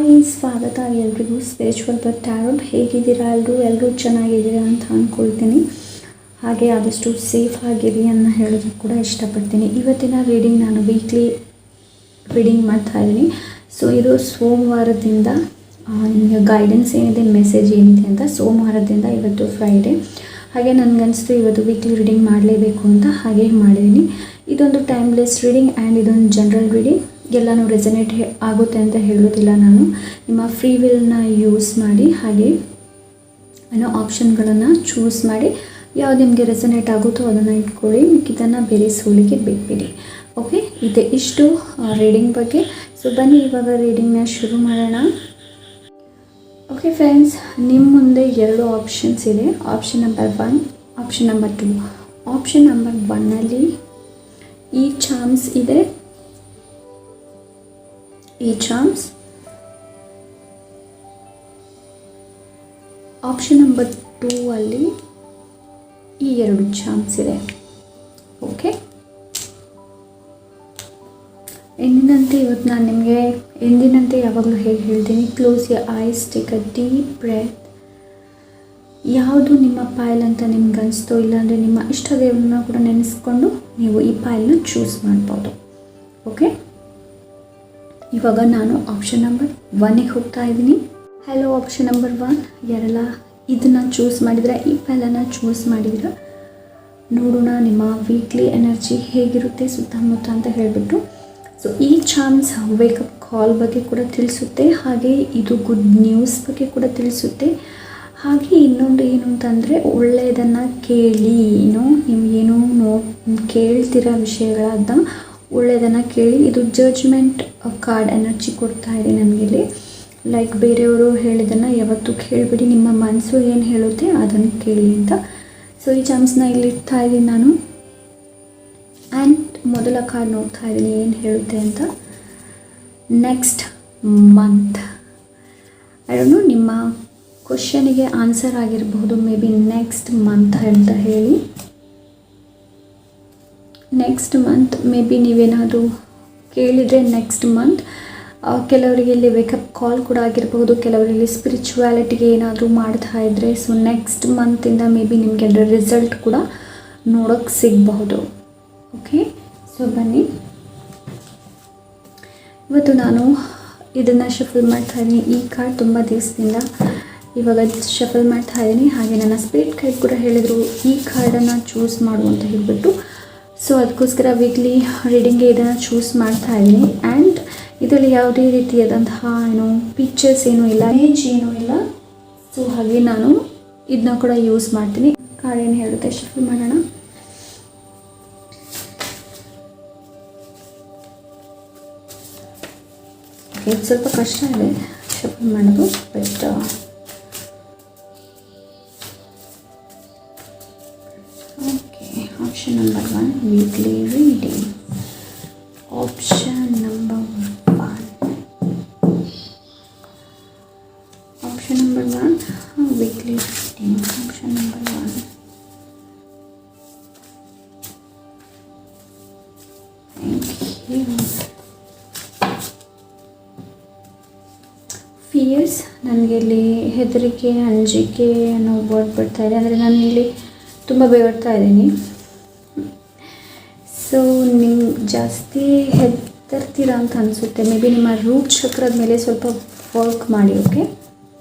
Hi, ಸ್ವಾಗತ ಎಲ್ರಿಗೂ spiritual but tarot. ಹೇಗಿದ್ದೀರಾ ಎಲ್ಲರೂ ಚೆನ್ನಾಗಿದ್ದೀರಾ ಅಂತ ಅಂದ್ಕೊಳ್ತೀನಿ. ಹಾಗೆ ಆದಷ್ಟು ಸೇಫ್ ಆಗಿರಿ ಅಂತ ಹೇಳೋದಕ್ಕೆ ಕೂಡ ಇಷ್ಟಪಡ್ತೀನಿ. ಇವತ್ತಿನ ರೀಡಿಂಗ್ ನಾನು ವೀಕ್ಲಿ ರೀಡಿಂಗ್ ಮಾಡ್ತಾಯಿದ್ದೀನಿ. ಸೊ ಇದು ಸೋಮವಾರದಿಂದ ನಿಮಗೆ ಗೈಡೆನ್ಸ್ ಏನಿದೆ, ಮೆಸೇಜ್ ಏನಿದೆ ಅಂತ. ಸೋಮವಾರದಿಂದ ಇವತ್ತು ಫ್ರೈಡೇ. ಹಾಗೆ ನನಗನ್ನಿಸ್ತು ಇವತ್ತು ವೀಕ್ಲಿ ರೀಡಿಂಗ್ ಮಾಡಲೇಬೇಕು ಅಂತ, ಹಾಗೆ ಮಾಡಿದ್ದೀನಿ. ಇದೊಂದು ಟೈಮ್ಲೆಸ್ ರೀಡಿಂಗ್ ಆ್ಯಂಡ್ ಇದೊಂದು ಜನರಲ್ ರೀಡಿಂಗ್. ಎಲ್ಲನೂ ರೆಸನೇಟ್ ಆಗುತ್ತೆ ಅಂತ ಹೇಳೋದಿಲ್ಲ ನಾನು. ನಿಮ್ಮ ಫ್ರೀ ವಿಲ್ನ ಯೂಸ್ ಮಾಡಿ, ಹಾಗೆ ಏನೋ ಆಪ್ಷನ್ಗಳನ್ನು ಚೂಸ್ ಮಾಡಿ ಯಾವುದು ನಿಮಗೆ ರೆಸನೇಟ್ ಆಗುತ್ತೋ ಅದನ್ನು ಇಟ್ಕೊಳ್ಳಿ. ಮಿಕ್ಕಿದ್ದನ್ನು ಬೇರೆ ಸೋಲಿಗೆ ಬಿಟ್ಬಿಡಿ. ಓಕೆ, ಇದೆ ಇಷ್ಟು ರೀಡಿಂಗ್ ಬಗ್ಗೆ. ಸೊ ಬನ್ನಿ ಇವಾಗ ರೀಡಿಂಗ್ನ ಶುರು ಮಾಡೋಣ. ಓಕೆ ಫ್ರೆಂಡ್ಸ್, ನಿಮ್ಮ ಮುಂದೆ 2 ಆಪ್ಷನ್ಸ್ ಇದೆ. Option number 1, option number 2. Option number 1ನಲ್ಲಿ ಈ ಚಾಮ್ಸ್ ಇದೆ, ಈ ಚಾಮ್ಸ್. ಆಪ್ಷನ್ ನಂಬರ್ 2 ಅಲ್ಲಿ ಈ 2 ಚಾಮ್ಸ್ ಇದೆ. ಓಕೆ, ಎಂದಿನಂತೆ ಇವತ್ತು ನಾನು ನಿಮಗೆ ಎಂದಿನಂತೆ ಯಾವಾಗಲೂ ಹೇಗೆ ಹೇಳ್ತೀನಿ, close your eyes, take a deep breath. ಯಾವುದು ನಿಮ್ಮ ಪಾಯಲ್ ಅಂತ ನಿಮ್ಗೆ ಅನಿಸ್ತೋ, ಇಲ್ಲಾಂದರೆ ನಿಮ್ಮ ಇಷ್ಟ ದೇವ್ರನ್ನ ಕೂಡ ನೆನೆಸ್ಕೊಂಡು ನೀವು ಈ ಪಾಯಲ್ನ ಚೂಸ್ ಮಾಡ್ಬೋದು. ಓಕೆ, ಇವಾಗ ನಾನು ಆಪ್ಷನ್ ನಂಬರ್ 1ಗೆ ಹೋಗ್ತಾ ಇದ್ದೀನಿ. ಹಲೋ ಆಪ್ಷನ್ ನಂಬರ್ 1, ಯಾರೆಲ್ಲ ಇದನ್ನು ಚೂಸ್ ಮಾಡಿದ್ರೆ, ಈ ಪಾಯಲನ್ನು ಚೂಸ್ ಮಾಡಿದ್ರೆ ನೋಡೋಣ ನಿಮ್ಮ ವೀಕ್ಲಿ ಎನರ್ಜಿ ಹೇಗಿರುತ್ತೆ ಸುತ್ತಮುತ್ತ ಅಂತ ಹೇಳಿಬಿಟ್ಟು. ಸೊ ಈ ಚಾನ್ಸ್ ವೇಕಪ್ ಕಾಲ್ ಬಗ್ಗೆ ಕೂಡ ತಿಳಿಸುತ್ತೆ, ಹಾಗೆ ಇದು ಗುಡ್ ನ್ಯೂಸ್ ಬಗ್ಗೆ ಕೂಡ ತಿಳಿಸುತ್ತೆ. ಹಾಗೆ ಇನ್ನೊಂದು ಏನು ಅಂತಂದರೆ, ಒಳ್ಳೆಯದನ್ನು ಕೇಳಿ. ನಿಮಗೇನೋ ಕೇಳ್ತಿರೋ ವಿಷಯಗಳಾದ ಒಳ್ಳೆಯದನ್ನು ಕೇಳಿ. ಇದು ಜಡ್ಜ್ಮೆಂಟ್ ಕಾರ್ಡ್ ಎನರ್ಜಿ ಕೊಡ್ತಾ ಇದೆ ನನಗಿಲ್ಲಿ. ಲೈಕ್ ಬೇರೆಯವರು ಹೇಳಿದ್ದನ್ನು ಯಾವತ್ತೂ ಕೇಳಿಬಿಡಿ, ನಿಮ್ಮ ಮನಸ್ಸು ಏನು ಹೇಳುತ್ತೆ ಅದನ್ನು ಕೇಳಿ ಅಂತ. ಸೊ ಈ ಚಾನ್ಸ್ನ ಇಲ್ಲಿ ಇಡ್ತಾ ಇದ್ದೀನಿ ನಾನು. ಆ್ಯಂಡ್ ಮೊದಲ ಕಾರ್ಡ್ ನೋಡ್ತಾ ಇದ್ದೀನಿ ಏನು ಹೇಳುತ್ತೆ ಅಂತ. ನೆಕ್ಸ್ಟ್ ಮಂತ್, ಅದನ್ನು ನಿಮ್ಮ ಕ್ವಶನಿಗೆ ಆನ್ಸರ್ ಆಗಿರಬಹುದು. ಮೇ ಬಿ ನೆಕ್ಸ್ಟ್ ಮಂತ್ ಅಂತ ಹೇಳಿ. ನೆಕ್ಸ್ಟ್ ಮಂತ್ ಮೇ ಬಿ ನೀವೇನಾದರೂ ಕೇಳಿದರೆ ನೆಕ್ಸ್ಟ್ ಮಂತ್. ಕೆಲವರಿಗೆ ಇಲ್ಲಿ ವೇಕಪ್ ಕಾಲ್ ಕೂಡ ಆಗಿರಬಹುದು, ಕೆಲವರಲ್ಲಿ ಸ್ಪಿರಿಚುವಾಲಿಟಿಗೆ ಏನಾದರೂ ಮಾಡ್ತಾ ಇದ್ದರೆ. ಸೊ ನೆಕ್ಸ್ಟ್ ಮಂತಿಂದ ಮೇ ಬಿ ನಿಮಗೆ ಅದರ ರಿಸಲ್ಟ್ ಕೂಡ ನೋಡೋಕ್ಕೆ ಸಿಗಬಹುದು. ಓಕೆ, ಸೊ ಬನ್ನಿ ಇವತ್ತು ನಾನು ಇದನ್ನು ಶಫಲ್ ಮಾಡ್ತಾಯಿದ್ದೀನಿ. ಈ ಕಾರ್ಡ್ ತುಂಬ ದಿವಸದಿಂದ ಇವಾಗ ಶಫಲ್ ಮಾಡ್ತಾ ಇದ್ದೀನಿ. ಹಾಗೆ ನನ್ನ ಸ್ಪಿರಿಟ್ ಗೈಡ್ ಕೂಡ ಹೇಳಿದರು ಈ ಕಾರ್ಡನ್ನು ಚೂಸ್ ಮಾಡು ಅಂತ ಹೇಳಿಬಿಟ್ಟು. ಸೊ ಅದಕ್ಕೋಸ್ಕರ ವೀಕ್ಲಿ ರೀಡಿಂಗ್ಗೆ ಇದನ್ನು ಚೂಸ್ ಮಾಡ್ತಾ ಇದ್ದೀನಿ. ಆ್ಯಂಡ್ ಇದರಲ್ಲಿ ಯಾವುದೇ ರೀತಿಯಾದಂತಹ ಪಿಕ್ಚರ್ಸ್ ಏನೂ ಇಲ್ಲ, ಇಮೇಜ್ ಏನೂ ಇಲ್ಲ. ಸೊ ಹಾಗೆ ನಾನು ಇದನ್ನ ಕೂಡ ಯೂಸ್ ಮಾಡ್ತೀನಿ. ಕಾರ್ಡ್ ಏನು ಹೇಳುತ್ತೆ ಶಫಲ್ ಮಾಡೋಣ. ಇದು ಸ್ವಲ್ಪ ಕಷ್ಟ ಇದೆ ಶಫಲ್ ಮಾಡೋದು, but option number 1 weekly reading. Option number 1, option number 1 weekly reading. Option number 1. Thank you. Fears, ನನಗೆ ಇಲ್ಲಿ ಹೆದರಿಕೆ, ಅಂಜಿಕೆ ಅನ್ನೋ ವರ್ಡ್ ಬರ್ತಾ ಇದೆ. ಅಂದರೆ ನಾನು ಇಲ್ಲಿ ತುಂಬ ಬೆವರ್ತಾ ಇದ್ದೀನಿ. ಸೊ ನಿಮ್ಗೆ ಜಾಸ್ತಿ ಹೆದರ್ತೀರಾ ಅಂತ ಅನಿಸುತ್ತೆ. ಮೇ ಬಿ ನಿಮ್ಮ ರೂಟ್ ಚಕ್ರದ ಮೇಲೆ ಸ್ವಲ್ಪ ವರ್ಕ್ ಮಾಡಿ. ಓಕೆ,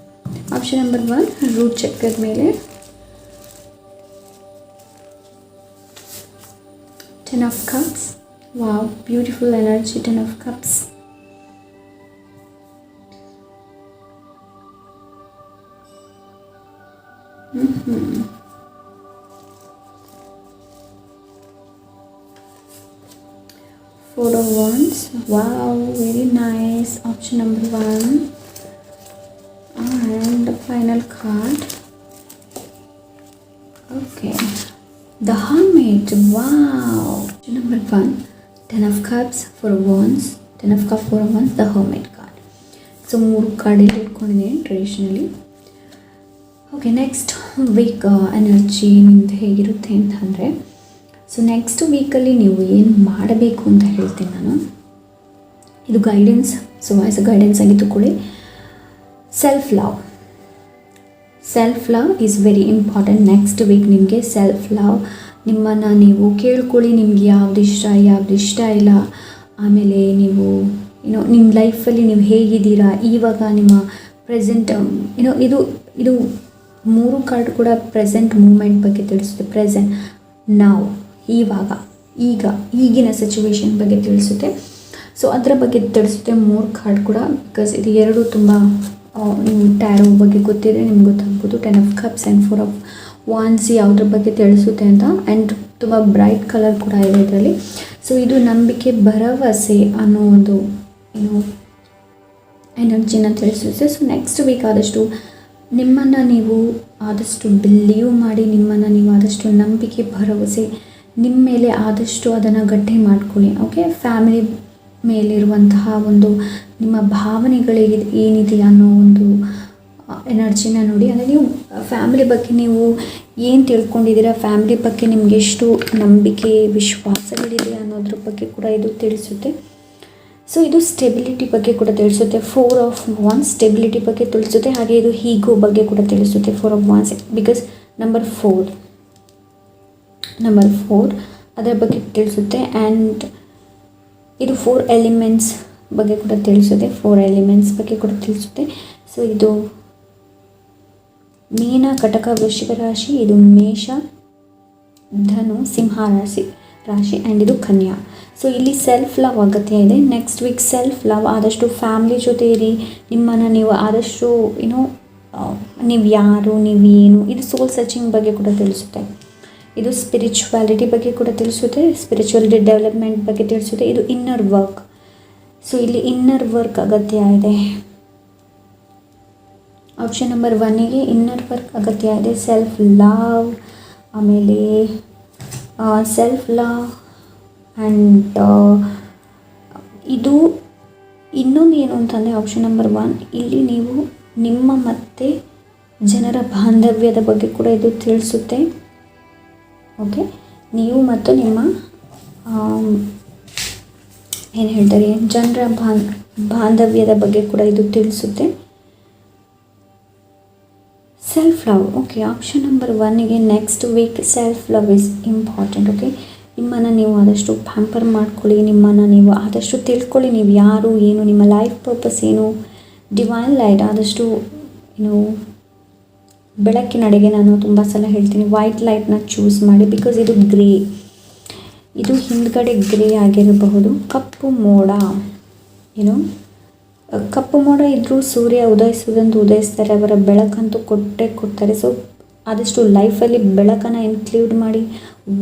ಆಪ್ಷನ್ ನಂಬರ್ 1 ರೂಟ್ ಚಕ್ರದ ಮೇಲೆ. 10 of cups. Wow, beautiful energy. 10 of cups. Four of Wands. Wow, very nice. Option number 1. And the final card. Okay, the Hermit. Wow. Option number 1, 10 of Cups, 4 of Wands, 10 of Cups, 4 of Wands, the Hermit card. So 3 card ಇಲ್ಲಿ ಇಟ್ಕೊಂಡಿದ್ದೀನಿ traditionally. Okay, next week energy ನಿಮ್ಮದು ಹೇಗಿರುತ್ತೆ ಅಂತಂದರೆ, so next ವೀಕಲ್ಲಿ ನೀವು ಏನು ಮಾಡಬೇಕು ಅಂತ ಹೇಳ್ತೀನಿ ನಾನು. ಇದು ಗೈಡೆನ್ಸ್, ಸೊ ವಾಯ್ಸ್ ಗೈಡೆನ್ಸ್ ಆಗಿ ತಗೊಳ್ಳಿ. Self love is very important. Next week ನಿಮಗೆ ಸೆಲ್ಫ್ ಲವ್, ನಿಮ್ಮನ್ನು ನೀವು ಕೇಳ್ಕೊಳ್ಳಿ, ನಿಮ್ಗೆ ಯಾವ್ದು ಇಷ್ಟ ಇಲ್ಲ. ಆಮೇಲೆ ನೀವು ನಿಮ್ಮ ಲೈಫಲ್ಲಿ ನೀವು ಹೇಗಿದ್ದೀರಾ, ಇವಾಗ ನಿಮ್ಮ ಪ್ರೆಸೆಂಟ್ ಇದು 3 ಕಾರ್ಡ್ ಕೂಡ ಪ್ರೆಸೆಂಟ್ ಮೂಮೆಂಟ್ ಬಗ್ಗೆ ತಿಳಿಸುತ್ತೆ. ಪ್ರೆಸೆಂಟ್, ನಾವು, ಈಗಿನ ಸಿಚುವೇಶನ್ ಬಗ್ಗೆ ತಿಳಿಸುತ್ತೆ. ಸೊ ಅದರ ಬಗ್ಗೆ ತಿಳಿಸುತ್ತೆ 3 ಕಾರ್ಡ್ ಕೂಡ. ಬಿಕಾಸ್ ಇದು 2 ತುಂಬ ನೀವು ಟ್ಯಾರೋ ಬಗ್ಗೆ ಗೊತ್ತಿದೆ, ನಿಮ್ಗೆ ಗೊತ್ತಾಗ್ಬೋದು. 10 ಆಫ್ ಕಪ್ಸ್ ಆ್ಯಂಡ್ 4 ಆಫ್ ವಾನ್ಸ್ ಯಾವುದ್ರ ಬಗ್ಗೆ ತಿಳಿಸುತ್ತೆ ಅಂತ. ಆ್ಯಂಡ್ ತುಂಬ ಬ್ರೈಟ್ ಕಲರ್ ಕೂಡ ಇದೆ ಇದರಲ್ಲಿ. ಸೊ ಇದು ನಂಬಿಕೆ, ಭರವಸೆ ಅನ್ನೋ ಒಂದು ಎನರ್ಜಿನ ತಿಳಿಸುತ್ತೆ. ಸೊ ನೆಕ್ಸ್ಟ್ ವೀಕ್ ಆದಷ್ಟು ನಿಮ್ಮನ್ನು ನೀವು ಆದಷ್ಟು ಬಿಲೀವ್ ಮಾಡಿ, ನಿಮ್ಮನ್ನು ನೀವು ಆದಷ್ಟು ನಂಬಿಕೆ, ಭರವಸೆ ನಿಮ್ಮ ಮೇಲೆ ಆದಷ್ಟು ಅದನ್ನು ಗಟ್ಟಿ ಮಾಡ್ಕೊಳ್ಳಿ. ಓಕೆ, ಫ್ಯಾಮಿಲಿ ಮೇಲಿರುವಂತಹ ಒಂದು ನಿಮ್ಮ ಭಾವನೆಗಳಿಗೆ ಏನಿದೆ ಅನ್ನೋ ಒಂದು ಎನರ್ಜಿನ ನೋಡಿ. ಅಂದರೆ ನೀವು ಫ್ಯಾಮಿಲಿ ಬಗ್ಗೆ ನೀವು ಏನು ತಿಳ್ಕೊಂಡಿದ್ದೀರಾ, ಫ್ಯಾಮಿಲಿ ಬಗ್ಗೆ ನಿಮ್ಗೆ ಎಷ್ಟು ನಂಬಿಕೆ, ವಿಶ್ವಾಸಗಳಿದೆ ಅನ್ನೋದ್ರ ಬಗ್ಗೆ ಕೂಡ ಇದು ತಿಳಿಸುತ್ತೆ. ಸೊ ಇದು ಸ್ಟೆಬಿಲಿಟಿ ಬಗ್ಗೆ ಕೂಡ ತಿಳಿಸುತ್ತೆ. 4 ಆಫ್ ವಾನ್ಸ್ ಸ್ಟೆಬಿಲಿಟಿ ಬಗ್ಗೆ ತಿಳಿಸುತ್ತೆ. ಹಾಗೆ ಇದು ಹೀಗೋ ಬಗ್ಗೆ ಕೂಡ ತಿಳಿಸುತ್ತೆ. 4 ಆಫ್ ವಾನ್ಸ್ ಬಿಕಾಸ್ ನಂಬರ್ 4 ಅದರ ಬಗ್ಗೆ ತಿಳಿಸುತ್ತೆ. ಆ್ಯಂಡ್ ಇದು 4 ಎಲಿಮೆಂಟ್ಸ್ ಬಗ್ಗೆ ಕೂಡ ತಿಳಿಸುತ್ತೆ. 4 ಎಲಿಮೆಂಟ್ಸ್ ಬಗ್ಗೆ ಕೂಡ ತಿಳಿಸುತ್ತೆ. ಸೊ ಇದು ಮೀನ, ಕಟಕ, ವೃಶ್ಚಿಕ ರಾಶಿ, ಇದು ಮೇಷ, ಧನು, ಸಿಂಹ ರಾಶಿ ಆ್ಯಂಡ್ ಇದು ಕನ್ಯಾ. ಸೊ ಇಲ್ಲಿ ಸೆಲ್ಫ್ ಲವ್ ಅಗತ್ಯ ಇದೆ. ನೆಕ್ಸ್ಟ್ ವೀಕ್ ಸೆಲ್ಫ್ ಲವ್, ಆದಷ್ಟು ಫ್ಯಾಮಿಲಿ ಜೊತೆ ಇರಿ. ನಿಮ್ಮನ್ನು ನೀವು ಆದಷ್ಟು ನೀವು ಯಾರು, ನೀವೇನು, ಇದು ಸೋಲ್ ಸರ್ಚಿಂಗ್ ಬಗ್ಗೆ ಕೂಡ ತಿಳಿಸುತ್ತೆ. ಇದು ಸ್ಪಿರಿಚುವಾಲಿಟಿ ಬಗ್ಗೆ ಕೂಡ ತಿಳಿಸುತ್ತೆ. ಸ್ಪಿರಿಚುವಾಲಿಟಿ ಡೆವಲಪ್ಮೆಂಟ್ ಬಗ್ಗೆ ತಿಳಿಸುತ್ತೆ. ಇದು ಇನ್ನರ್ ವರ್ಕ್. ಸೊ ಇಲ್ಲಿ ಇನ್ನರ್ ವರ್ಕ್ ಅಗತ್ಯ ಇದೆ. ಆಪ್ಷನ್ ನಂಬರ್ 1ಗೆ ಇನ್ನರ್ ವರ್ಕ್ ಅಗತ್ಯ ಇದೆ. ಸೆಲ್ಫ್ ಲವ್, ಆಮೇಲೆ ಸೆಲ್ಫ್ ಲವ್ ಆ್ಯಂಡ್ ಇದು ಇನ್ನೊಂದು ಏನು ಅಂತಂದರೆ ಆಪ್ಷನ್ ನಂಬರ್ 1 ಇಲ್ಲಿ ನೀವು ನಿಮ್ಮ ಮತ್ತು ಜನರ ಬಾಂಧವ್ಯದ ಬಗ್ಗೆ ಕೂಡ ಇದು ತಿಳಿಸುತ್ತೆ. ಓಕೆ, ನೀವು ಮತ್ತು ನಿಮ್ಮ ಏನು ಹೇಳ್ತಾರೆ ಜನರ ಬಾಂಧವ್ಯದ ಬಗ್ಗೆ ಕೂಡ ಇದು ತಿಳಿಸುತ್ತೆ. Self love, okay, option number 1ಗೆ next week self love is important. Okay, ನಿಮ್ಮನ್ನು ನೀವು ಆದಷ್ಟು ಪ್ಯಾಂಪರ್ ಮಾಡ್ಕೊಳ್ಳಿ, ನಿಮ್ಮನ್ನು ನೀವು ಆದಷ್ಟು ತಿಳ್ಕೊಳ್ಳಿ, ನೀವು ಯಾರು, ಏನು, ನಿಮ್ಮ ಲೈಫ್ ಪರ್ಪಸ್ ಏನು, ಡಿವೈನ್ ಲೈಟ್, ಆದಷ್ಟು ಬೆಳಕಿನಡೆಗೆ ನಾನು ತುಂಬ ಸಲ ಹೇಳ್ತೀನಿ ವೈಟ್ ಲೈಟ್ನ ಚೂಸ್ ಮಾಡಿ. ಬಿಕಾಸ್ ಇದು ಗ್ರೇ, ಇದು ಹಿಂದ್ಗಡೆ ಗ್ರೇ ಆಗಿರಬಹುದು. ಕಪ್ಪು ಮೋಡ, ಕಪ್ಪು ಮೋಡ ಇದ್ದರೂ ಸೂರ್ಯ ಉದಯಿಸೋದಂತೂ ಉದಯಿಸ್ತಾರೆ, ಅವರ ಬೆಳಕಂತೂ ಕೊಡ್ತಾರೆ. ಸೊ ಆದಷ್ಟು ಲೈಫಲ್ಲಿ ಬೆಳಕನ್ನು ಇನ್ಕ್ಲೂಡ್ ಮಾಡಿ,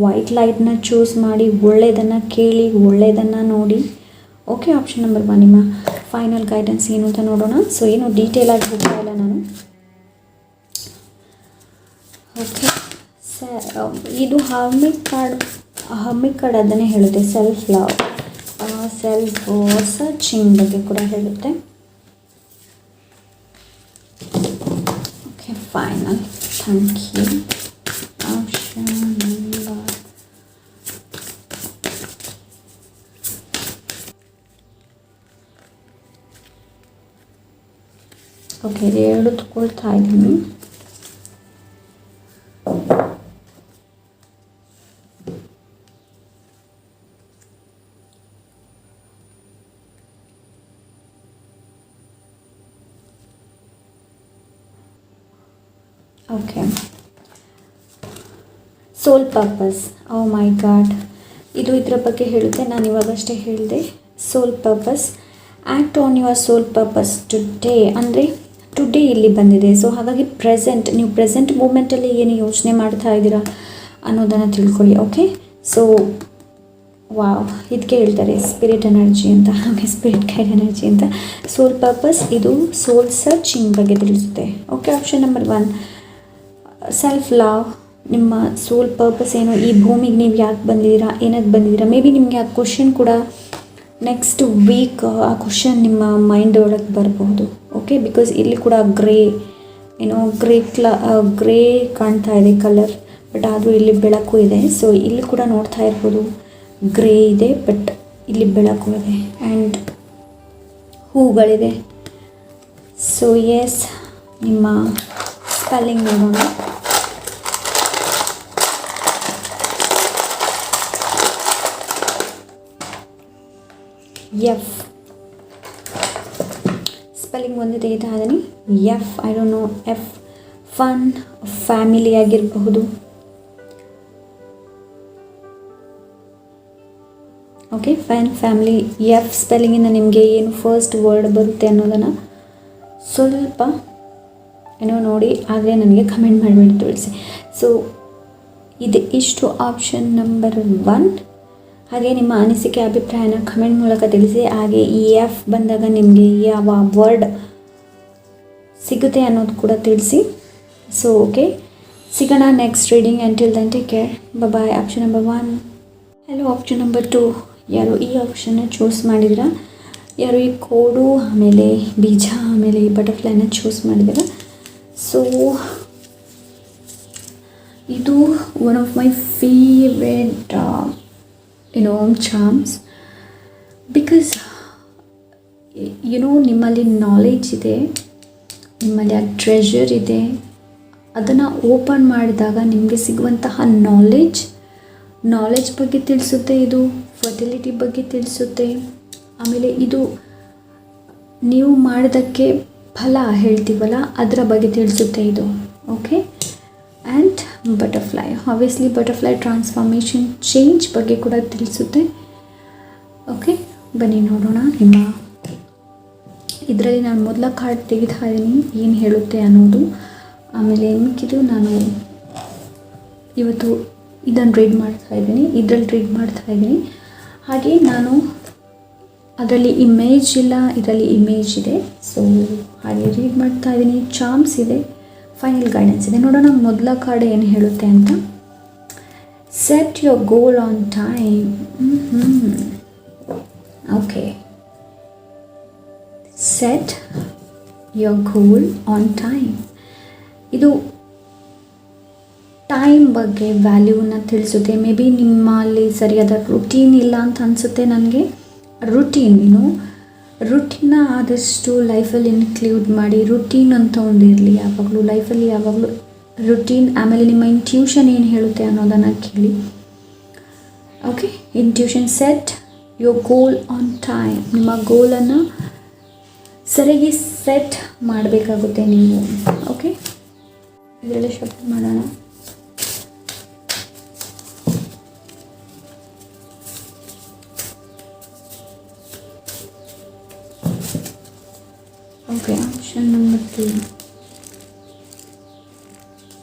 ವೈಟ್ ಲೈಟ್ನ ಚೂಸ್ ಮಾಡಿ, ಒಳ್ಳೆಯದನ್ನು ಕೇಳಿ, ಒಳ್ಳೆಯದನ್ನು ನೋಡಿ. ಓಕೆ, ಆಪ್ಷನ್ ನಂಬರ್ 1 ನಿಮ್ಮ ಫೈನಲ್ ಗೈಡೆನ್ಸ್ ಏನು ಅಂತ ನೋಡೋಣ. ಸೊ ಏನು ಡೀಟೇಲ್ ಆಗಿ ಹೋಗ್ತಾ ಇಲ್ಲ ನಾನು. ಓಕೆ, ಇದು ಹರ್ಮಿಟ್ ಕಾರ್ಡ್ ಅದನ್ನೇ ಹೇಳುತ್ತೆ. ಸೆಲ್ಫ್ ಲವ್, ಸೆಲ್ಫ್ ಸರ್ಚಿಂಗ್ ಬಗ್ಗೆ ಕೂಡ ಹೇಳುತ್ತೆ. Okay, final, thank you. Option number okay, 2 ತಗೊಳ್ತಾ ಇದ್ದೀನಿ. Okay, soul purpose, oh my god, ಇದು ಇದರ ಬಗ್ಗೆ ಹೇಳುತ್ತೆ. ನಾನು ಇವಾಗಷ್ಟೇ ಹೇಳಿದೆ. Soul purpose, act on your soul purpose today, ಅಂದರೆ ಟುಡೇ ಇಲ್ಲಿ ಬಂದಿದೆ. ಸೊ ಹಾಗಾಗಿ ನೀವು ಪ್ರೆಸೆಂಟ್ ಮೂಮೆಂಟಲ್ಲಿ ಏನು ಯೋಚನೆ ಮಾಡ್ತಾ ಇದ್ದೀರಾ ಅನ್ನೋದನ್ನು ತಿಳ್ಕೊಳ್ಳಿ. ಓಕೆ, ಸೊ ವಾವ್, ಇದಕ್ಕೆ ಹೇಳ್ತಾರೆ ಸ್ಪಿರಿಟ್ ಎನರ್ಜಿ ಅಂತ, ಹಾಗೆ ಸ್ಪಿರಿಟ್ ಗೈಡ್ ಎನರ್ಜಿ ಅಂತ. ಸೋಲ್ ಪರ್ಪಸ್, ಇದು ಸೋಲ್ ಸರ್ಚಿಂಗ್ ಬಗ್ಗೆ ತಿಳಿಸುತ್ತೆ. Okay, option number 1 self love, ನಿಮ್ಮ ಸೋಲ್ ಪರ್ಪಸ್ ಏನು, ಈ ಭೂಮಿಗೆ ನೀವು ಯಾಕೆ ಬಂದಿದ್ದೀರಾ, ಏನಕ್ಕೆ ಬಂದಿದ್ದೀರಾ. ಮೇ ಬಿ ನಿಮಗೆ ಆ ಕ್ವಶನ್ ಕೂಡ ನೆಕ್ಸ್ಟ್ ವೀಕ್ ಆ ಕ್ವಶನ್ ನಿಮ್ಮ ಮೈಂಡ್ ಒಳಗೆ ಬರಬಹುದು. ಓಕೆ, ಬಿಕಾಸ್ ಇಲ್ಲಿ ಕೂಡ ಗ್ರೇ ಕಾಣ್ತಾ ಇದೆ ಕಲರ್, ಬಟ್ ಆದರೂ ಇಲ್ಲಿ ಬೆಳಕು ಇದೆ. ಸೊ ಇಲ್ಲಿ ಕೂಡ ನೋಡ್ತಾ ಇರ್ಬೋದು ಗ್ರೇ ಇದೆ, ಬಟ್ ಇಲ್ಲಿ ಬೆಳಕು ಇದೆ ಆ್ಯಂಡ್ ಹೂಗಳಿದೆ. ಸೊ ಎಸ್, ನಿಮ್ಮ ಸ್ಪೆಲ್ಲಿಂಗ್ ನೋಡೋಣ. ಎಫ್ ಸ್ಪೆಲ್ಲಿಂಗ್ ಒಂದು ತೆಗಿತಾ ಇದ್ದೀನಿ. F, I don't know, F fun, family ಆಗಿರಬಹುದು. Okay, fun, family. ಎಫ್ ಸ್ಪೆಲ್ಲಿಂಗಿಂದ ನಿಮಗೆ ಏನು ಫಸ್ಟ್ ವರ್ಡ್ ಬರುತ್ತೆ ಅನ್ನೋದನ್ನು ಸ್ವಲ್ಪ ಏನೋ ನೋಡಿ, ಆದರೆ ನನಗೆ ಕಮೆಂಟ್ ಮಾಡಿಬಿಟ್ಟು ತಿಳಿಸಿ. ಸೊ ಇದು ಇಷ್ಟು ಆಪ್ಷನ್ ನಂಬರ್ 1. ಹಾಗೆ ನಿಮ್ಮ ಅನಿಸಿಕೆ ಅಭಿಪ್ರಾಯನ ಕಮೆಂಟ್ ಮೂಲಕ ತಿಳಿಸಿ. ಹಾಗೆ ಈ ಎಫ್ ಬಂದಾಗ ನಿಮಗೆ ಯಾವ ವರ್ಡ್ ಸಿಗುತ್ತೆ ಅನ್ನೋದು ಕೂಡ ತಿಳಿಸಿ. ಸೊ ಓಕೆ, ಸಿಗೋಣ next reading. Until then take care, bye. Option number 1. Hello, option number 2. ಯಾರು ಈ ಆಪ್ಷನ್ನ ಚೂಸ್ ಮಾಡಿದಿರಾ, ಯಾರು ಈ ಕೋಡು ಆಮೇಲೆ ಬೀಜ ಆಮೇಲೆ ಈ ಬಟರ್ಫ್ಲೈನ ಚೂಸ್ ಮಾಡಿದಿರಾ. ಸೊ ಇದು one of my favourite charms, because ನಿಮ್ಮಲ್ಲಿ ನಾಲೆಡ್ಜ್ ಇದೆ, ನಿಮ್ಮಲ್ಲಿ ಆ ಟ್ರೆಷರ್ ಇದೆ. ಅದನ್ನು ಓಪನ್ ಮಾಡಿದಾಗ ನಿಮಗೆ ಸಿಗುವಂತಹ ನಾಲೆಡ್ಜ್ ಬಗ್ಗೆ ತಿಳಿಸುತ್ತೆ. ಇದು ಫರ್ಟಿಲಿಟಿ ಬಗ್ಗೆ ತಿಳಿಸುತ್ತೆ. ಆಮೇಲೆ ಇದು ನೀವು ಮಾಡೋದಕ್ಕೆ ಫಲ ಹೇಳ್ತೀವಲ್ಲ, ಅದರ ಬಗ್ಗೆ ತಿಳಿಸುತ್ತೆ ಇದು. Okay, and butterfly, obviously butterfly transformation, change ಬಗ್ಗೆ ಕೂಡ ತಿಳಿಸುತ್ತೆ. ಓಕೆ, ಬನ್ನಿ ನೋಡೋಣ. ನಿಮ್ಮ ಇದರಲ್ಲಿ ನಾನು ಮೊದಲ ಕಾರ್ಡ್ ತೆಗಿತಾ ಇದ್ದೀನಿ, ಏನು ಹೇಳುತ್ತೆ ಅನ್ನೋದು. ಆಮೇಲೆ ಮಿಕ್ಕಿದು ನಾನು ಇವತ್ತು ಇದನ್ನು ರೀಡ್ ಮಾಡ್ತಾ ಇದ್ದೀನಿ. ಹಾಗೆ ನಾನು ಅದರಲ್ಲಿ ಇಮೇಜ್ ಇಲ್ಲ, ಇದರಲ್ಲಿ ಇಮೇಜ್ ಇದೆ. ಸೊ ಹಾಗೆ ರೀಡ್ ಮಾಡ್ತಾ ಇದ್ದೀನಿ. ಚಾರ್ಮ್ಸ್ ಇದೆ, ಫೈನಲ್ ಗೈಡೆನ್ಸ್ ಇದೆ. ನೋಡೋಣ ಮೊದಲ ಕಾರ್ಡ್ ಏನು ಹೇಳುತ್ತೆ ಅಂತ. Set your goal on time. Okay, set your goal on time. ಇದು ಟೈಮ್ ಬಗ್ಗೆ ವ್ಯಾಲ್ಯೂನ ತಿಳಿಸುತ್ತೆ. ಮೇ ಬಿ ನಿಮ್ಮಲ್ಲಿ ಸರಿಯಾದ ರುಟೀನ್ ಇಲ್ಲ ಅಂತ ಅನಿಸುತ್ತೆ ನನಗೆ. ರುಟೀನ್ನ ಆದಷ್ಟು ಲೈಫಲ್ಲಿ ಇನ್ಕ್ಲೂಡ್ ಮಾಡಿ. ರುಟೀನ್ ಅಂತ ಒಂದಿರಲಿ ಯಾವಾಗಲೂ ಲೈಫಲ್ಲಿ, ಯಾವಾಗಲೂ ರುಟೀನ್. ಆಮೇಲೆ ನಿಮ್ಮ ಇಂಟ್ಯೂಷನ್ ಏನು ಹೇಳುತ್ತೆ ಅನ್ನೋದನ್ನು ಕೇಳಿ. Okay, intuition. Set your goal on time. ನಿಮ್ಮ ಗೋಲನ್ನು ಸರಿಯಾಗಿ ಸೆಟ್ ಮಾಡಬೇಕಾಗುತ್ತೆ ನೀವು. ಓಕೆ, ಇದರಲ್ಲಿ ಶಬ್ದ ಮಾಡೋಣ. Okay, option number 3.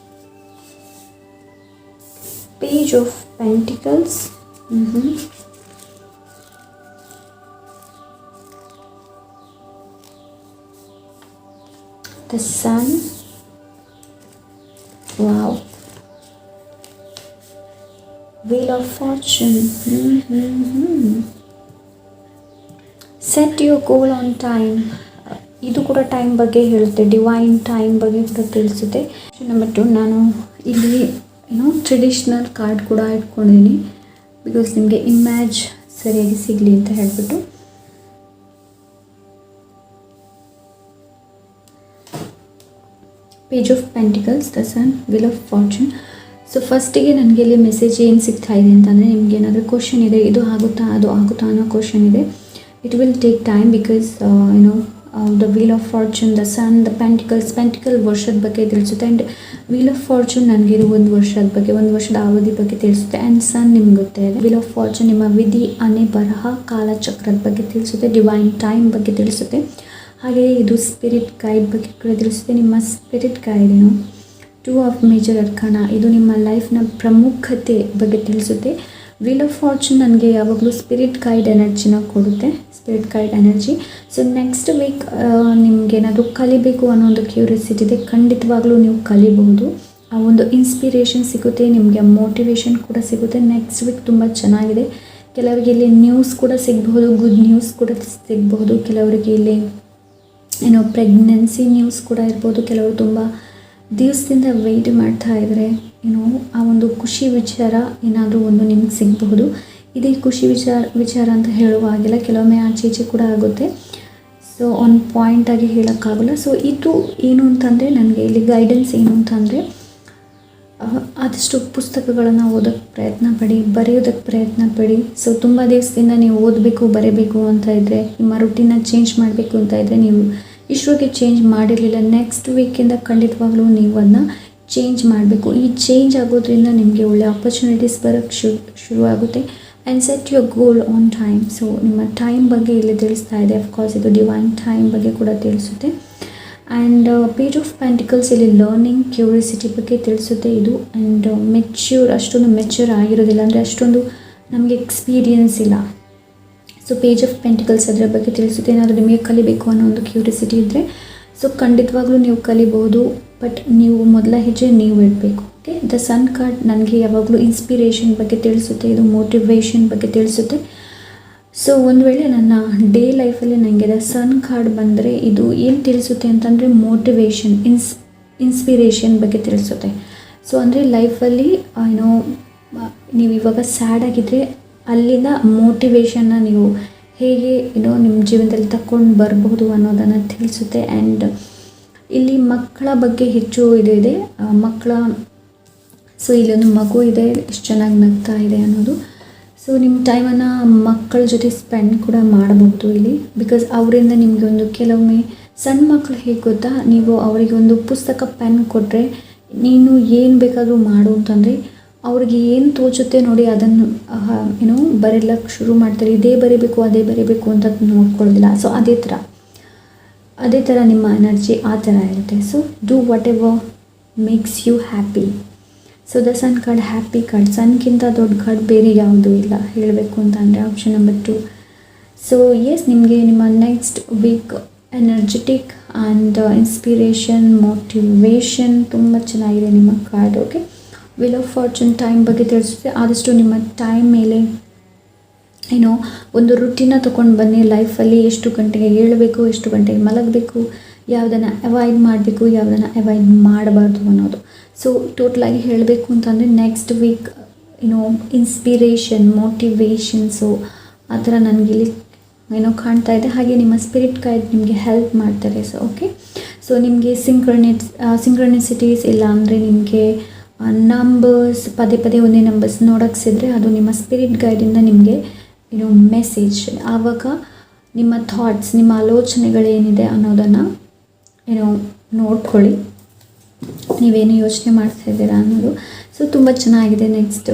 Page of Pentacles. The Sun. Wow. Wheel of Fortune. Set your goal on time. ಇದು ಕೂಡ ಟೈಮ್ ಬಗ್ಗೆ ಹೇಳುತ್ತೆ. ಡಿವೈನ್ ಟೈಮ್ ಬಗ್ಗೆ ಕೂಡ ತಿಳಿಸುತ್ತೆ. ನಂಬರ್ 2, ನಾನು ಇಲ್ಲಿ ಟ್ರೆಡಿಷ್ನಲ್ ಕಾರ್ಡ್ ಕೂಡ ಇಟ್ಕೊಂಡಿದ್ದೀನಿ, ಬಿಕಾಸ್ ನಿಮಗೆ ಇಮೇಜ್ ಸರಿಯಾಗಿ ಸಿಗಲಿ ಅಂತ ಹೇಳ್ಬಿಟ್ಟು. Page of pentacles, the sun, wheel of fortune. So ಫಸ್ಟಿಗೆ ನನಗೆ ಇಲ್ಲಿ ಮೆಸೇಜ್ ಏನು ಸಿಗ್ತಾ ಇದೆ ಅಂತಂದರೆ, ನಿಮ್ಗೆ ಏನಾದರೂ ಕ್ವಶನ್ ಇದೆ, ಇದು ಆಗುತ್ತಾ ಅದು ಆಗುತ್ತಾ ಅನ್ನೋ ಕ್ವಶನ್ ಇದೆ. It will take time, because the wheel of fortune, the sun, the pentacle ವರ್ಷದ ಬಗ್ಗೆ ತಿಳಿಸುತ್ತೆ. ಆ್ಯಂಡ್ ವೀಲ್ ಆಫ್ ಫಾರ್ಚೂನ್ ನನಗೆ ಇದು ಒಂದು ವರ್ಷದ ಬಗ್ಗೆ, ಒಂದು ವರ್ಷದ ಅವಧಿ ಬಗ್ಗೆ ತಿಳಿಸುತ್ತೆ. ಆ್ಯಂಡ್ ಸನ್ ನಿಮ್ಗೆ ಗೊತ್ತೇ ಇದೆ. ವೀಲ್ ಆಫ್ ಫಾರ್ಚೂನ್ ನಿಮ್ಮ ವಿಧಿ, ಅನೆ ಬರಹ, ಕಾಲಚಕ್ರದ ಬಗ್ಗೆ ತಿಳಿಸುತ್ತೆ. ಡಿವೈನ್ ಟೈಮ್ ಬಗ್ಗೆ ತಿಳಿಸುತ್ತೆ. ಹಾಗೆ ಇದು ಸ್ಪಿರಿಟ್ ಗೈಡ್ ಬಗ್ಗೆ ಕೂಡ ತಿಳಿಸುತ್ತೆ. ನಿಮ್ಮ ಸ್ಪಿರಿಟ್ ಗೈಡ್ 2 ಆಫ್ ಮೇಜರ್ ಅರ್ಕಾನ, ಇದು ನಿಮ್ಮ ಲೈಫ್ನ ಪ್ರಮುಖತೆ ಬಗ್ಗೆ ತಿಳಿಸುತ್ತೆ. ವೀಲ್ ಆಫ್ ಫಾರ್ಚೂನ್ ನನಗೆ ಯಾವಾಗಲೂ ಸ್ಪಿರಿಟ್ ಗೈಡ್ ಎನರ್ಜಿನ ಕೊಡುತ್ತೆ, spirit guide energy. So next week ನಿಮಗೇನಾದರೂ ಕಲಿಬೇಕು ಅನ್ನೋ ಒಂದು ಕ್ಯೂರಿಯಾಸಿಟಿ ಇದೆ, ಖಂಡಿತವಾಗ್ಲೂ ನೀವು ಕಲಿಬಹುದು. ಆ ಒಂದು ಇನ್ಸ್ಪಿರೇಷನ್ ಸಿಗುತ್ತೆ, ನಿಮಗೆ ಮೋಟಿವೇಶನ್ ಕೂಡ ಸಿಗುತ್ತೆ. ನೆಕ್ಸ್ಟ್ ವೀಕ್ ತುಂಬ ಚೆನ್ನಾಗಿದೆ. ಕೆಲವರಿಗೆ ಇಲ್ಲಿ ನ್ಯೂಸ್ ಕೂಡ ಸಿಗಬಹುದು, ಗುಡ್ ನ್ಯೂಸ್ ಕೂಡ ಸಿಗಬಹುದು. ಕೆಲವರಿಗೆ ಇಲ್ಲಿ ಪ್ರೆಗ್ನೆನ್ಸಿ ನ್ಯೂಸ್ ಕೂಡ ಇರ್ಬೋದು. ಕೆಲವರು ತುಂಬ ದಿವಸದಿಂದ ವೆಯ್ಟ್ ಮಾಡ್ತಾ ಇದ್ದಾರೆ, ಆ ಒಂದು ಖುಷಿ ವಿಚಾರ ಏನಾದರೂ ಒಂದು ನಿಮ್ಗೆ ಸಿಗಬಹುದು. ಇದೇ ಖುಷಿ ವಿಚಾರ ಅಂತ ಹೇಳುವಾಗಿಲ್ಲ, ಕೆಲವೊಮ್ಮೆ ಆಚೆ ಈಚೆ ಕೂಡ ಆಗುತ್ತೆ. ಸೊ ಆನ್ ಪಾಯಿಂಟಾಗಿ ಹೇಳೋಕ್ಕಾಗಲ್ಲ. ಸೊ ಇದು ಏನು ಅಂತಂದರೆ ನನಗೆ ಇಲ್ಲಿ ಗೈಡೆನ್ಸ್ ಏನು ಅಂತಂದರೆ, ಆದಷ್ಟು ಪುಸ್ತಕಗಳನ್ನು ಓದೋಕ್ಕೆ ಪ್ರಯತ್ನ ಪಡಿ, ಬರೆಯೋದಕ್ಕೆ ಪ್ರಯತ್ನ ಪಡಿ. ಸೊ ತುಂಬ ದಿವಸದಿಂದ ನೀವು ಓದಬೇಕು ಬರೀಬೇಕು ಅಂತ ಇದ್ದರೆ, ನಿಮ್ಮ ರುಟೀನ ಚೇಂಜ್ ಮಾಡಬೇಕು ಅಂತ ಇದ್ದರೆ, ನೀವು ಇಷ್ಟೊಗೆ ಚೇಂಜ್ ಮಾಡಿರಲಿಲ್ಲ, ನೆಕ್ಸ್ಟ್ ವೀಕಿಂದ ಖಂಡಿತವಾಗ್ಲೂ ನೀವು ಅದನ್ನ ಚೇಂಜ್ ಮಾಡಬೇಕು. ಈ ಚೇಂಜ್ ಆಗೋದ್ರಿಂದ ನಿಮಗೆ ಒಳ್ಳೆ ಆಪರ್ಚುನಿಟೀಸ್ ಬರೋಕ್ಕೆ ಶುರುವಾಗುತ್ತೆ. And set your goal on time. So ನಿಮ್ಮ ಟೈಮ್ ಬಗ್ಗೆ ಇಲ್ಲಿ ತಿಳಿಸ್ತಾ ಇದೆ. ಅಫ್ಕೋರ್ಸ್ ಇದು ಡಿವೈನ್ ಟೈಮ್ ಬಗ್ಗೆ ಕೂಡ ತಿಳಿಸುತ್ತೆ. ಆ್ಯಂಡ್ ಪೇಜ್ ಆಫ್ ಪೆಂಟಿಕಲ್ಸ್ ಇಲ್ಲಿ ಲರ್ನಿಂಗ್, ಕ್ಯೂರಿಯಾಸಿಟಿ ಬಗ್ಗೆ ತಿಳಿಸುತ್ತೆ ಇದು. ಆ್ಯಂಡ್ ಅಷ್ಟೊಂದು ಮೆಚ್ಯೂರ್ ಆಗಿರೋದಿಲ್ಲ, ಅಂದರೆ ಅಷ್ಟೊಂದು ನಮಗೆ ಎಕ್ಸ್ಪೀರಿಯನ್ಸ್ ಇಲ್ಲ. ಸೊ ಪೇಜ್ ಆಫ್ ಪೆಂಟಿಕಲ್ಸ್ ಅದರ ಬಗ್ಗೆ ತಿಳಿಸುತ್ತೆ. ಏನಾದರೂ ನಿಮಗೆ ಕಲಿಬೇಕು ಅನ್ನೋ ಒಂದು ಕ್ಯೂರಿಯಾಸಿಟಿ ಇದ್ದರೆ ಸೊ ಖಂಡಿತವಾಗ್ಲೂ ನೀವು ಕಲಿಬೋದು. ಬಟ್ ನೀವು ಮೊದಲ ಹೆಜ್ಜೆ ನೀವು ಇಡಬೇಕು. ಓಕೆ, ದ ಸನ್ ಕಾರ್ಡ್ ನನಗೆ ಯಾವಾಗಲೂ ಇನ್ಸ್ಪಿರೇಷನ್ ಬಗ್ಗೆ ತಿಳಿಸುತ್ತೆ, ಇದು ಮೋಟಿವೇಶನ್ ಬಗ್ಗೆ ತಿಳಿಸುತ್ತೆ. ಸೊ ಒಂದು ವೇಳೆ ನನ್ನ ಡೇ ಲೈಫಲ್ಲಿ ನನಗೆ ದ ಸನ್ ಕಾರ್ಡ್ ಬಂದರೆ ಇದು ಏನು ತಿಳಿಸುತ್ತೆ ಅಂತಂದರೆ ಮೋಟಿವೇಶನ್, ಇನ್ಸ್ಪಿರೇಷನ್ ಬಗ್ಗೆ ತಿಳಿಸುತ್ತೆ. ಸೊ ಅಂದರೆ ಲೈಫಲ್ಲಿ ನೀವು ಇವಾಗ ಸ್ಯಾಡ್ ಆಗಿದ್ದರೆ ಅಲ್ಲಿಂದ ಮೋಟಿವೇಶನ್ನ ನೀವು ಹೇಗೆ ನಿಮ್ಮ ಜೀವನದಲ್ಲಿ ತಗೊಂಡು ಬರಬಹುದು ಅನ್ನೋದನ್ನು ತಿಳಿಸುತ್ತೆ. ಆ್ಯಂಡ್ ಇಲ್ಲಿ ಮಕ್ಕಳ ಬಗ್ಗೆ ಹೆಚ್ಚು ಇದೆ ಮಕ್ಕಳ. ಸೊ ಇಲ್ಲೊಂದು ಮಗು ಇದೆ, ಎಷ್ಟು ಚೆನ್ನಾಗಿ ನಗ್ತಾ ಇದೆ ಅನ್ನೋದು. ಸೊ ನಿಮ್ಮ ಟೈಮನ್ನು ಮಕ್ಕಳ ಜೊತೆ ಸ್ಪೆಂಡ್ ಕೂಡ ಮಾಡಬಹುದು ಇಲ್ಲಿ. ಬಿಕಾಸ್ ಅವರಿಂದ ನಿಮಗೆ ಒಂದು ಕೆಲವೊಮ್ಮೆ ಸಣ್ಣ ಮಕ್ಕಳು ಹೇಗೆ ಗೊತ್ತಾ, ನೀವು ಅವರಿಗೆ ಒಂದು ಪುಸ್ತಕ ಪೆನ್ ಕೊಟ್ಟರೆ ನೀನು ಏನು ಬೇಕಾದರೂ ಮಾಡು ಅಂತಂದರೆ ಅವ್ರಿಗೆ ಏನು ತೋಚುತ್ತೆ ನೋಡಿ ಅದನ್ನು ಬರೀಲಕ್ಕೆ ಶುರು ಮಾಡ್ತಾರೆ. ಇದೇ ಬರೀಬೇಕು ಅದೇ ಬರೀಬೇಕು ಅಂತ ನೋಡ್ಕೊಳ್ಳೋದಿಲ್ಲ. ಸೊ ಅದೇ ಥರ ನಿಮ್ಮ ಎನರ್ಜಿ ಆ ಥರ ಇರುತ್ತೆ. So do whatever makes you happy. So the sun card happy card. ಸನ್ಗಿಂತ ದೊಡ್ಡ ಕಾರ್ಡ್ ಬೇರೆ ಯಾವುದೂ ಇಲ್ಲ ಹೇಳಬೇಕು ಅಂತ ಅಂದರೆ. Option number 2. ಸೊ ಎಸ್, ನಿಮಗೆ ನಿಮ್ಮ next week energetic and inspiration, motivation ತುಂಬ ಚೆನ್ನಾಗಿದೆ ನಿಮ್ಮ card. Okay, will of fortune time ಬಗ್ಗೆ ತಿಳಿಸುತ್ತೆ. ಆದಷ್ಟು ನಿಮ್ಮ ಟೈಮ್ ಮೇಲೆ ಒಂದು ರುಟೀನ ತೊಗೊಂಡು ಬನ್ನಿ. ಲೈಫಲ್ಲಿ ಎಷ್ಟು ಗಂಟೆಗೆ ಏಳಬೇಕು, ಎಷ್ಟು ಗಂಟೆಗೆ ಮಲಗಬೇಕು, ಯಾವುದನ್ನು ಅವಾಯ್ಡ್ ಮಾಡಬೇಕು, ಯಾವುದನ್ನು ಅವಾಯ್ಡ್ ಮಾಡಬಾರ್ದು ಅನ್ನೋದು. ಸೊ ಟೋಟಲಾಗಿ ಹೇಳಬೇಕು ಅಂತಂದರೆ ನೆಕ್ಸ್ಟ್ ವೀಕ್ ಇನ್ಸ್ಪಿರೇಷನ್, ಮೋಟಿವೇಶನ್ಸು ಆ ಥರ ನನಗಿಲ್ಲಿ ಕಾಣ್ತಾ ಇದೆ. ಹಾಗೆ ನಿಮ್ಮ ಸ್ಪಿರಿಟ್ ಗೈಡ್ ನಿಮಗೆ ಹೆಲ್ಪ್ ಮಾಡ್ತಾರೆ. ಸೊ ಓಕೆ, ಸೊ ನಿಮಗೆ ಸಿಂಕ್ರನಿಸಿಟೀಸ್ ಇಲ್ಲ ಅಂದರೆ ನಿಮಗೆ ನಂಬರ್ಸ್ ಪದೇ ಒಂದೇ ನಂಬರ್ಸ್ ನೋಡೋಕ್ಸಿದ್ರೆ ಅದು ನಿಮ್ಮ ಸ್ಪಿರಿಟ್ ಗೈಡಿಂದ ನಿಮಗೆ ಮೆಸೇಜ್. ಆವಾಗ ನಿಮ್ಮ ಥಾಟ್ಸ್, ನಿಮ್ಮ ಆಲೋಚನೆಗಳೇನಿದೆ ಅನ್ನೋದನ್ನು ನೋಡ್ಕೊಳ್ಳಿ, ನೀವೇನು ಯೋಚನೆ ಮಾಡ್ತಾ ಇದ್ದೀರಾ ಅನ್ನೋದು. ಸೊ ತುಂಬ ಚೆನ್ನಾಗಿದೆ ನೆಕ್ಸ್ಟ್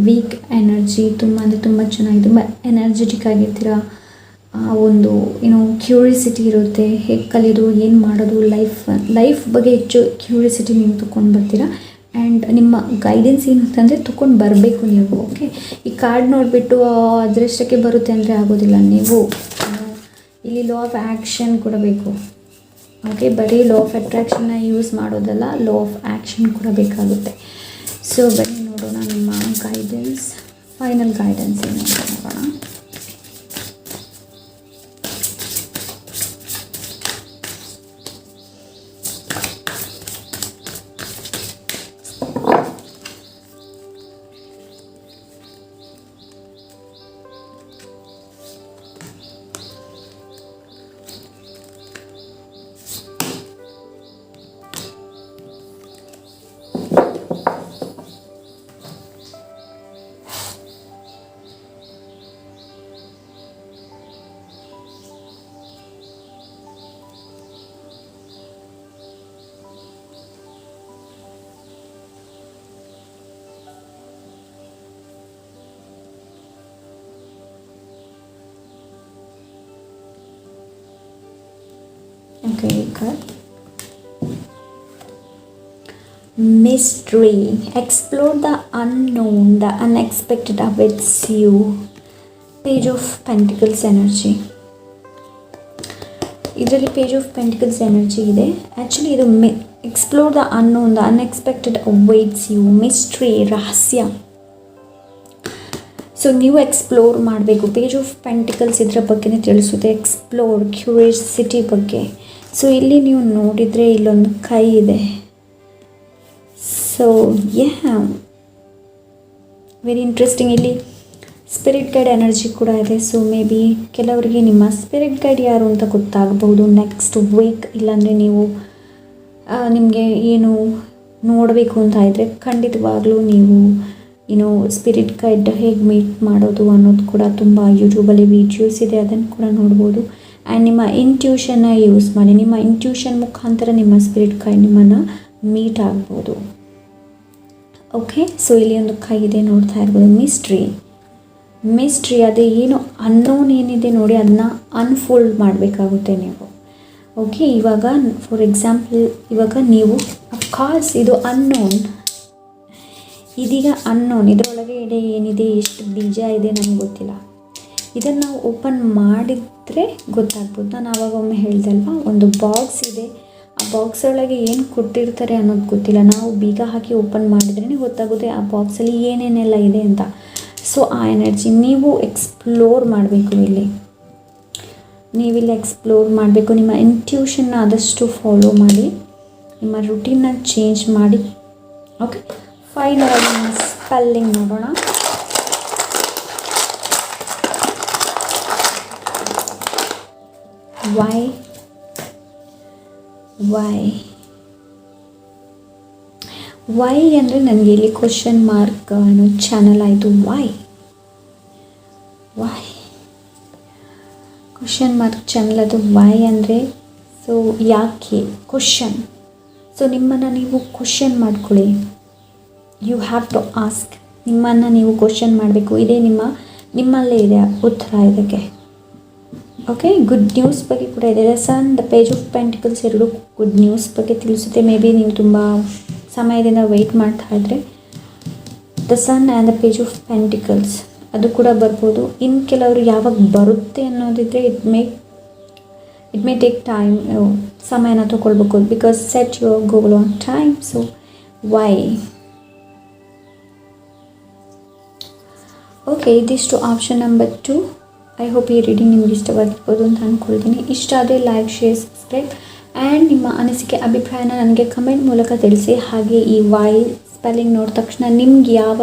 ವೀಕ್ ಎನರ್ಜಿ. ತುಂಬ ಚೆನ್ನಾಗಿದೆ, ತುಂಬ ಎನರ್ಜೆಟಿಕ್ ಆಗಿರ್ತೀರ. ಒಂದು ಕ್ಯೂರಿಯಾಸಿಟಿ ಇರುತ್ತೆ, ಹೇಗೆ ಕಲಿಯೋದು, ಏನು ಮಾಡೋದು, ಲೈಫ್ ಬಗ್ಗೆ ಹೆಚ್ಚು ಕ್ಯೂರಿಯಾಸಿಟಿ ನೀವು ತೊಗೊಂಡು ಬರ್ತೀರಾ. ಆ್ಯಂಡ್ ನಿಮ್ಮ ಗೈಡೆನ್ಸ್ ಏನು ಅಂತಂದರೆ ತೊಗೊಂಡು ಬರಬೇಕು ನೀವು. ಓಕೆ, ಈ ಕಾರ್ಡ್ ನೋಡಿಬಿಟ್ಟು ಅದರಷ್ಟಕ್ಕೆ ಬರುತ್ತೆ ಅಂದರೆ ಆಗೋದಿಲ್ಲ. ನೀವು ಇಲ್ಲಿ ಲಾ ಆಫ್ ಆ್ಯಕ್ಷನ್ ಕೊಡಬೇಕು. ಓಕೆ, ಬರೀ ಲಾ ಆಫ್ ಅಟ್ರಾಕ್ಷನ್ನ ಯೂಸ್ ಮಾಡೋದಲ್ಲ, ಲಾ ಆಫ್ ಆ್ಯಕ್ಷನ್ ಕೂಡ ಬೇಕಾಗುತ್ತೆ. ಸೊ ಬನ್ನಿ ನೋಡೋಣ ನಿಮ್ಮ ಗೈಡೆನ್ಸ್, ಫೈನಲ್ ಗೈಡೆನ್ಸ್ ಏನು ಅಂತ ನೋಡೋಣ. Okay, good. Mystery. Explore the unknown, the unexpected awaits you. Page of Pentacles energy. ಇದರಲ್ಲಿ ಪೇಜ್ ಆಫ್ ಪೆಂಟಿಕಲ್ಸ್ ಎನರ್ಜಿ ಇದೆ. ಆ್ಯಕ್ಚುಲಿ ಇದು explore the unknown, the unexpected awaits you. Mystery, ರಹಸ್ಯ. ಸೊ ನೀವು explore ಮಾಡಬೇಕು. Page of pentacles ಇದರ ಬಗ್ಗೆನೇ ತಿಳಿಸುತ್ತೆ. Explore, curiosity ಬಗ್ಗೆ. ಸೊ ಇಲ್ಲಿ ನೀವು ನೋಡಿದರೆ ಇಲ್ಲೊಂದು ಕೈ ಇದೆ. So very interesting. ಇಲ್ಲಿ ಸ್ಪಿರಿಟ್ ಗೈಡ್ ಎನರ್ಜಿ ಕೂಡ ಇದೆ. ಸೊ ಮೇ ಬಿ ಕೆಲವರಿಗೆ ನಿಮ್ಮ ಸ್ಪಿರಿಟ್ ಗೈಡ್ ಯಾರು ಅಂತ ಗೊತ್ತಾಗಬಹುದು ನೆಕ್ಸ್ಟ್ ವೀಕ್. ಇಲ್ಲಾಂದರೆ ನೀವು ನಿಮಗೆ ಏನು ನೋಡಬೇಕು ಅಂತ ಇದ್ದರೆ ಖಂಡಿತವಾಗ್ಲೂ ನೀವು ಸ್ಪಿರಿಟ್ ಗೈಡ್ ಹೇಗೆ ಮೀಟ್ ಮಾಡೋದು ಅನ್ನೋದು ಕೂಡ ತುಂಬ ಯೂಟ್ಯೂಬಲ್ಲಿ ವೀಡಿಯೋಸ್ ಇದೆ, ಅದನ್ನು ಕೂಡ ನೋಡ್ಬೋದು. ಆ್ಯಂಡ್ ನಿಮ್ಮ ಇಂಟ್ಯೂಷನ್ನ ಯೂಸ್ ಮಾಡಿ, ನಿಮ್ಮ ಇಂಟ್ಯೂಷನ್ ಮುಖಾಂತರ ನಿಮ್ಮ ಸ್ಪಿರಿಟ್ ಗೈಡ್ ನಿಮ್ಮನ್ನು ಮೀಟ್ ಆಗ್ಬೋದು. ಓಕೆ, ಸೊ ಇಲ್ಲಿ ಒಂದು ಕೈ ಇದೆ ನೋಡ್ತಾ ಇರ್ಬೋದು. ಮಿಸ್ಟ್ರಿ ಅದೇ ಏನು ಅನ್ನೋನ್ ಏನಿದೆ ನೋಡಿ, ಅದನ್ನ ಅನ್ಫೋಲ್ಡ್ ಮಾಡಬೇಕಾಗುತ್ತೆ ನೀವು. ಓಕೆ, ಇವಾಗ ಫಾರ್ ಎಕ್ಸಾಂಪಲ್ ಇವಾಗ ನೀವು ಅಫ್ಕೋರ್ಸ್ ಇದು ಅನ್ನೋನ್, ಇದೀಗ ಅನ್ನೋನ್, ಇದರೊಳಗೆ ಏನಿದೆ, ಎಷ್ಟು ಬೀಜ ಇದೆ ನಮ್ಗೆ ಗೊತ್ತಿಲ್ಲ. ಇದನ್ನು ನಾವು ಓಪನ್ ಮಾಡಿದರೆ ಗೊತ್ತಾಗ್ಬೋದು. ನಾನು ಆವಾಗ ಒಮ್ಮೆ ಹೇಳ್ದೆ ಅಲ್ವಾ, ಒಂದು ಬಾಕ್ಸ್ ಇದೆ, ಆ ಬಾಕ್ಸ್ ಒಳಗೆ ಏನು ಕೊಟ್ಟಿರ್ತಾರೆ ಅನ್ನೋದು ಗೊತ್ತಿಲ್ಲ. ನಾವು ಬೀಗ ಹಾಕಿ ಓಪನ್ ಮಾಡಿದ್ರೇ ಗೊತ್ತಾಗುತ್ತೆ ಆ ಬಾಕ್ಸಲ್ಲಿ ಏನೇನೆಲ್ಲ ಇದೆ ಅಂತ. ಸೊ ಆ ಎನರ್ಜಿ ನೀವು ಎಕ್ಸ್ಪ್ಲೋರ್ ಮಾಡಬೇಕು. ನೀವಿಲ್ಲಿ ಎಕ್ಸ್ಪ್ಲೋರ್ ಮಾಡಬೇಕು. ನಿಮ್ಮ ಇಂಟ್ಯೂಷನ್ನ ಆದಷ್ಟು ಫಾಲೋ ಮಾಡಿ, ನಿಮ್ಮ ರುಟೀನ್ನ ಚೇಂಜ್ ಮಾಡಿ. ಓಕೆ, ಫೈನಲ್ ಆಗಿ ಸ್ಪೆಲ್ಲಿಂಗ್ ನೋಡೋಣ. ವೈ ಅಂದರೆ ನನಗೆ ಇಲ್ಲಿ ಕ್ವಶನ್ ಮಾರ್ಕ್ ಅನ್ನೋ ಚಾನಲ್ ಆಯಿತು. ವೈ ಕ್ವಶನ್ ಮಾರ್ಕ್ ಚಾನಲ್ ಅದು. ವೈ ಅಂದರೆ ಸೊ ಯಾಕೆ, ಕ್ವಶನ್. ಸೊ ನಿಮ್ಮನ್ನು ನೀವು ಕ್ವಶನ್ ಮಾಡ್ಕೊಳ್ಳಿ. You have to ask. ನಿಮ್ಮನ್ನು ನೀವು ಕ್ವಶನ್ ಮಾಡಬೇಕು. ಇದೇ ನಿಮ್ಮಲ್ಲೇ ಇದೆ ಉತ್ತರ ಇದಕ್ಕೆ. ಓಕೆ, ಗುಡ್ ನ್ಯೂಸ್ ಬಗ್ಗೆ ಕೂಡ ಇದೆ. The sun, the page of pentacles ಎರಡು ಗುಡ್ ನ್ಯೂಸ್ ಬಗ್ಗೆ ತಿಳಿಸುತ್ತೆ. ಮೇ ಬಿ ನೀವು ತುಂಬ ಸಮಯದಿಂದ ವೆಯ್ಟ್ ಮಾಡ್ತಾ ಇದ್ದರೆ the sun and the page of pentacles ಅದು ಕೂಡ ಬರ್ಬೋದು. ಇನ್ನು ಕೆಲವರು ಯಾವಾಗ ಬರುತ್ತೆ ಅನ್ನೋದಿದ್ದರೆ ಇಟ್ ಮೇ ಟೇಕ್ ಟೈಮ್, ಸಮಯನ ತೊಗೊಳ್ಬೇಕು. Because set your goal on time. So why. Okay, ಇದಿಷ್ಟು ಆಪ್ಷನ್ ನಂಬರ್ 2. ಐ ಹೋಪ್ ಈ ರೀಡಿಂಗ್ ನಿಮ್ಗೆ ಇಷ್ಟವಾಗಿರ್ಬೋದು ಅಂತ ಅಂದ್ಕೊಳ್ತೀನಿ. ಇಷ್ಟ ಆದರೆ ಲೈಕ್, ಶೇರ್, ಸಬ್ಸ್ಕ್ರೈಬ್ ಆ್ಯಂಡ್ ನಿಮ್ಮ ಅನಿಸಿಕೆ, ಅಭಿಪ್ರಾಯನ ನನಗೆ ಕಮೆಂಟ್ ಮೂಲಕ ತಿಳಿಸಿ. ಹಾಗೆ ಈ ವೈ ಸ್ಪೆಲ್ಲಿಂಗ್ ನೋಡಿದ ತಕ್ಷಣ ನಿಮ್ಗೆ ಯಾವ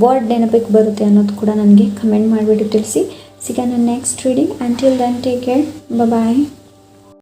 ವರ್ಡ್ ನೆನಪಿಗೆ ಬರುತ್ತೆ ಅನ್ನೋದು ಕೂಡ ನನಗೆ ಕಮೆಂಟ್ ಮಾಡಿಬಿಟ್ಟು ತಿಳಿಸಿ. ಸಿಗೋಣ next reading. Until then take care, ಬಾಯ್.